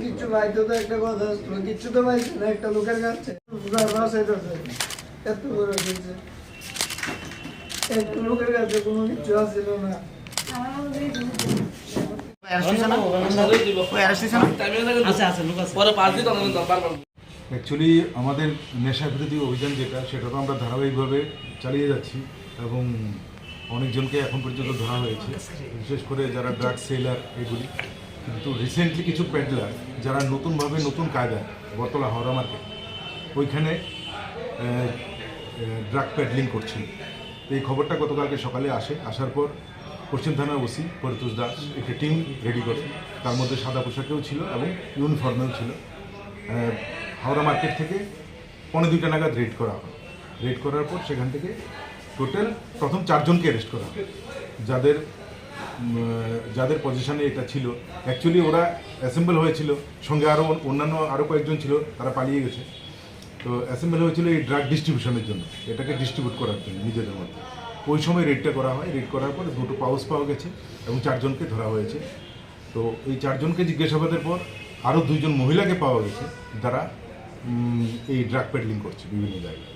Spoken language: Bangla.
কিচ্ছু পাইতো তো একটা কথা, কিচ্ছু তো পাইছে না, একটা লোকের কাছে এত বড় হয়েছে, একটা লোকের কাছে কোনো কিছু আসছিল না। অ্যাকচুয়ালি আমাদের নেশা বিরোধী অভিযান সেটা তো আমরা ধারাবাহিকভাবে চালিয়ে যাচ্ছি এবং অনেকজনকে এখন পর্যন্ত ধরা হয়েছে, বিশেষ করে যারা ড্রাগ সেলার এগুলি। কিন্তু রিসেন্টলি কিছু পেডলার যারা নতুনভাবে নতুন কায়দায় বটতলা হাওড়া মার্কেট ওইখানে ড্রাগ পেডলিং করছিল। এই খবরটা গতকালকে সকালে আসার পর পশ্চিম থানার ওসি পরিতোষ দাস একটি টিম রেডি করে, তার মধ্যে সাদা পোশাকেও ছিল এবং ইউনিফর্মেও ছিল। হাওড়া মার্কেট থেকে 2:45 নাগাদ রেড করা হয়। রেড করার পর সেখান থেকে টোটাল প্রথম 4 জনকে অ্যারেস্ট করা হয়, যাদের পজিশনে এটা ছিল। অ্যাকচুয়ালি ওরা অ্যাসেম্বল হয়েছিল, সঙ্গে আরও কয়েকজন ছিল, তারা পালিয়ে গেছে। তো অ্যাসেম্বল হয়েছিল এই ড্রাগ ডিস্ট্রিবিউশনের জন্য, এটাকে ডিস্ট্রিবিউট করার জন্য নিজেদের মধ্যে। ওই সময় রেডটা করা হয়। রেড করার পর 2টো পাউচ পাওয়া গেছে এবং 4 জনকে ধরা হয়েছে। তো এই 4 জনকে জিজ্ঞাসাবাদের পর আরও 2 জন মহিলাকে পাওয়া গেছে, যারা এই ড্রাগ পেডলিং করছে বিভিন্ন জায়গায়।